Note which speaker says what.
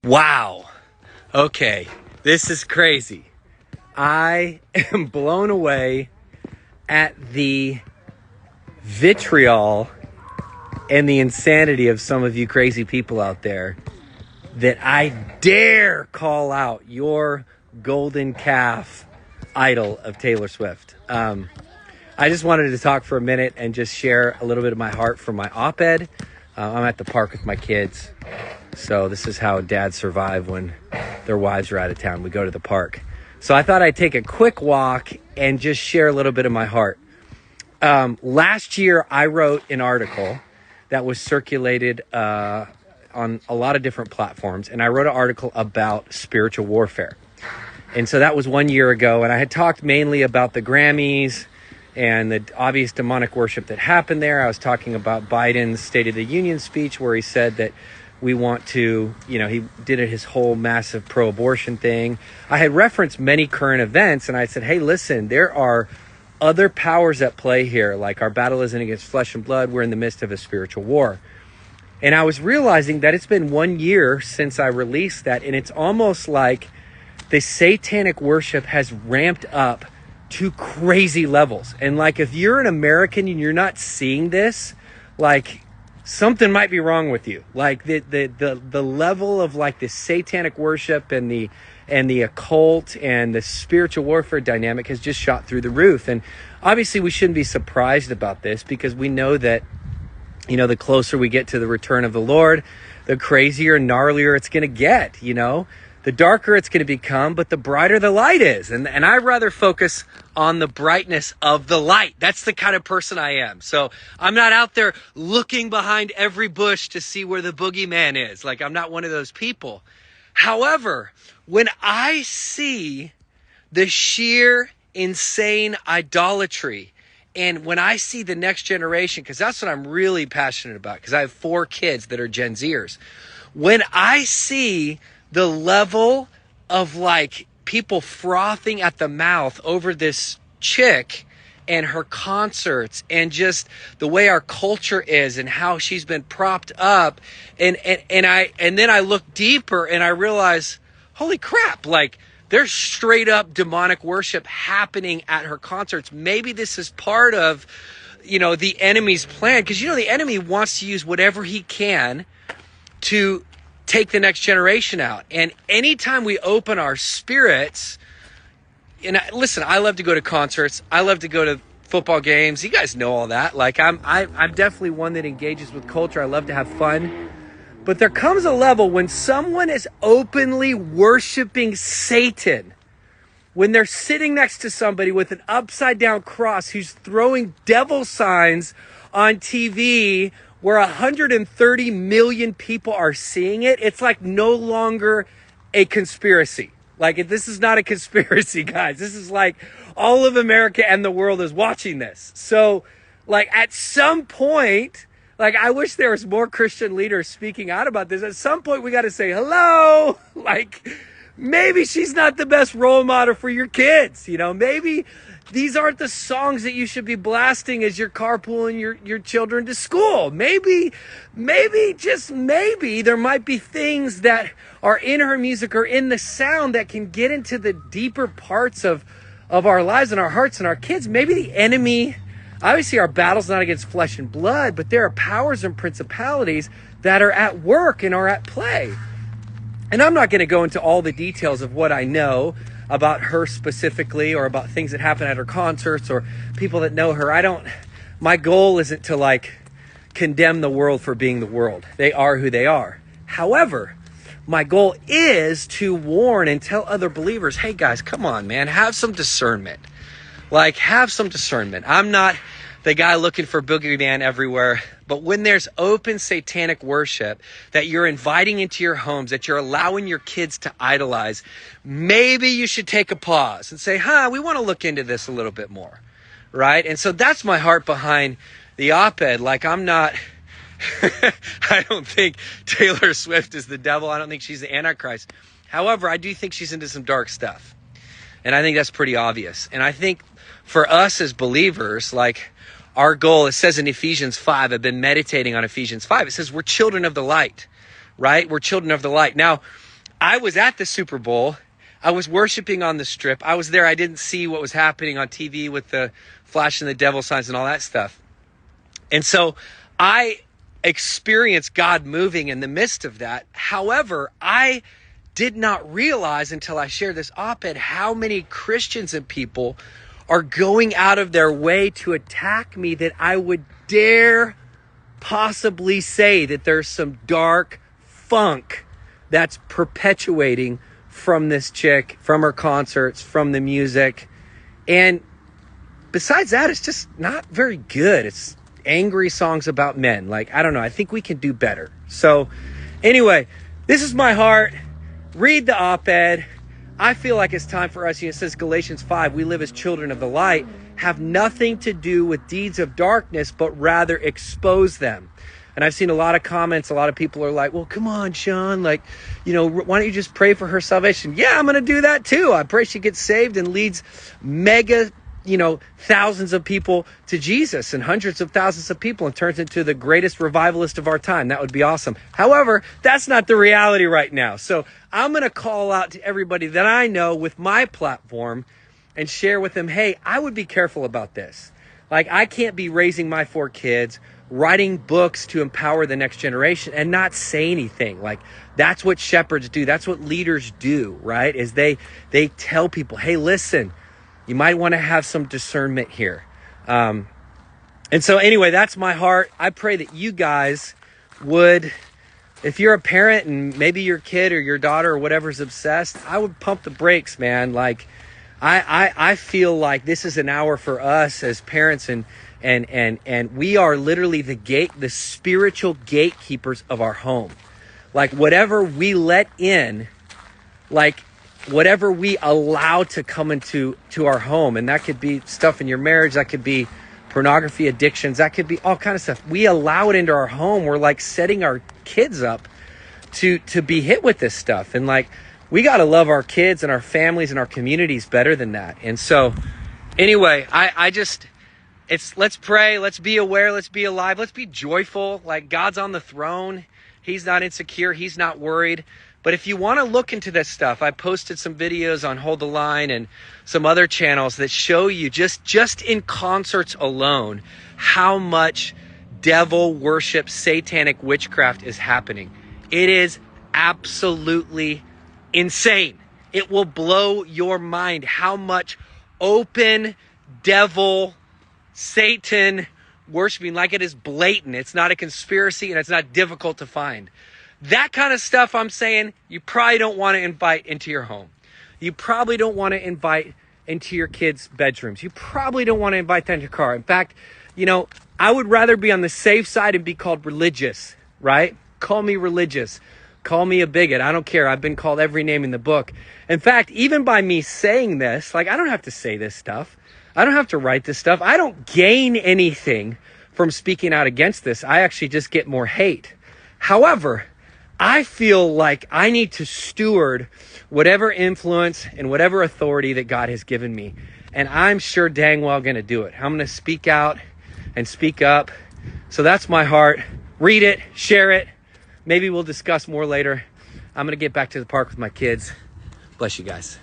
Speaker 1: Wow. Okay. This is crazy. I am blown away at the vitriol and the insanity of some of you crazy people out there that I dare call out your golden calf idol of Taylor Swift. I just wanted to talk for a minute and just share a little bit of my heart from my op-ed. I'm at the park with my kids. So this is how dads survive when their wives are out of town. We go to the park. So I thought I'd take a quick walk and just share a little bit of my heart. Last year, I wrote an article that was circulated on a lot of different platforms. And I wrote an article about spiritual warfare. And so that was 1 year ago. And I had talked mainly about the Grammys and the obvious demonic worship that happened there. I was talking about Biden's State of the Union speech where he said that we want to, he did his whole massive pro-abortion thing. I had referenced many current events and I said, hey, listen, there are other powers at play here. Like our battle isn't against flesh and blood. We're in the midst of a spiritual war. And I was realizing that it's been 1 year since I released that. And it's almost like the satanic worship has ramped up to crazy levels. And like, if you're an American and you're not seeing this, like, something might be wrong with you. Like the level of like the satanic worship and the occult and the spiritual warfare dynamic has just shot through the roof. And obviously we shouldn't be surprised about this because we know that, the closer we get to the return of the Lord, the crazier and gnarlier it's going to get, the darker it's going to become, but the brighter the light is. And I'd rather focus on the brightness of the light. That's the kind of person I am. So I'm not out there looking behind every bush to see where the boogeyman is. Like, I'm not one of those people. However, when I see the sheer insane idolatry, and when I see the next generation, because that's what I'm really passionate about, because I have 4 kids that are Gen Zers. When I see the level of like people frothing at the mouth over this chick and her concerts and just the way our culture is and how she's been propped up and then I look deeper and I realize, holy crap, like there's straight up demonic worship happening at her concerts. Maybe this is part of, the enemy's plan, because the enemy wants to use whatever he can to take the next generation out. And anytime we open our spirits, and listen, I love to go to concerts. I love to go to football games. You guys know all that. Like I'm definitely one that engages with culture. I love to have fun. But there comes a level when someone is openly worshiping Satan, when they're sitting next to somebody with an upside down cross who's throwing devil signs on TV where 130 million people are seeing it. It's like no longer a conspiracy. Like, this is not a conspiracy, guys. This is like all of America and the world is watching this. So, like, at some point, like, I wish there was more Christian leaders speaking out about this. At some point, we got to say, hello. Like, maybe she's not the best role model for your kids. Maybe these aren't the songs that you should be blasting as you're carpooling your children to school. Maybe, just maybe, there might be things that are in her music or in the sound that can get into the deeper parts of our lives and our hearts and our kids. Maybe the enemy, obviously our battle's not against flesh and blood, but there are powers and principalities that are at work and are at play. And I'm not going to go into all the details of what I know about her specifically or about things that happen at her concerts or people that know her. My goal isn't to like condemn the world for being the world. They are who they are. However, my goal is to warn and tell other believers, hey guys, come on, man, have some discernment. Like, have some discernment. I'm not the guy looking for boogeyman everywhere. But when there's open satanic worship that you're inviting into your homes, that you're allowing your kids to idolize, maybe you should take a pause and say, we want to look into this a little bit more, right? And so that's my heart behind the op-ed. Like, I'm not, I don't think Taylor Swift is the devil. I don't think she's the Antichrist. However, I do think she's into some dark stuff. And I think that's pretty obvious. And I think for us as believers, like, our goal, it says in Ephesians 5, I've been meditating on Ephesians 5. It says we're children of the light, right? We're children of the light. Now, I was at the Super Bowl. I was worshiping on the strip. I was there. I didn't see what was happening on TV with the flashing the devil signs and all that stuff. And so I experienced God moving in the midst of that. However, I did not realize until I shared this op-ed how many Christians and people are going out of their way to attack me, that I would dare possibly say that there's some dark funk that's perpetuating from this chick, from her concerts, from the music. And besides that, it's just not very good. It's angry songs about men. Like, I don't know. I think we can do better. So anyway, this is my heart. Read the op-ed. I feel like it's time for us. It says Galatians 5, we live as children of the light, have nothing to do with deeds of darkness, but rather expose them. And I've seen a lot of comments. A lot of people are like, well, come on, Sean. Like, why don't you just pray for her salvation? Yeah, I'm going to do that too. I pray she gets saved and leads mega, thousands of people to Jesus, and hundreds of thousands of people, and turns into the greatest revivalist of our time. That would be awesome. However, that's not the reality right now. So I'm going to call out to everybody that I know with my platform and share with them, hey, I would be careful about this. Like, I can't be raising my 4 kids, writing books to empower the next generation and not say anything. Like, that's what shepherds do. That's what leaders do, right? Is they tell people, hey, listen, you might want to have some discernment here. And so anyway, that's my heart. I pray that you guys would, if you're a parent and maybe your kid or your daughter or whatever's obsessed, I would pump the brakes, man. Like, I feel like this is an hour for us as parents, and we are literally the spiritual gatekeepers of our home. Like, whatever we let in, like, whatever we allow to come into our home, and that could be stuff in your marriage, that could be pornography addictions, that could be all kind of stuff. We allow it into our home. We're like setting our kids up to be hit with this stuff. And like, we got to love our kids and our families and our communities better than that. And so anyway, let's pray, let's be aware, let's be alive, let's be joyful. Like, God's on the throne. He's not insecure. He's not worried. But if you want to look into this stuff, I posted some videos on Hold the Line and some other channels that show you just in concerts alone how much devil worship, satanic witchcraft is happening. It is absolutely insane. It will blow your mind how much open devil, Satan worshiping, like, it is blatant. It's not a conspiracy, and it's not difficult to find. That kind of stuff, I'm saying, you probably don't want to invite into your home. You probably don't want to invite into your kids' bedrooms. You probably don't want to invite that into your car. In fact, I would rather be on the safe side and be called religious, right? Call me religious. Call me a bigot. I don't care. I've been called every name in the book. In fact, even by me saying this, like, I don't have to say this stuff. I don't have to write this stuff. I don't gain anything from speaking out against this. I actually just get more hate. However, I feel like I need to steward whatever influence and whatever authority that God has given me. And I'm sure dang well going to do it. I'm going to speak out and speak up. So that's my heart. Read it, share it. Maybe we'll discuss more later. I'm going to get back to the park with my kids. Bless you guys.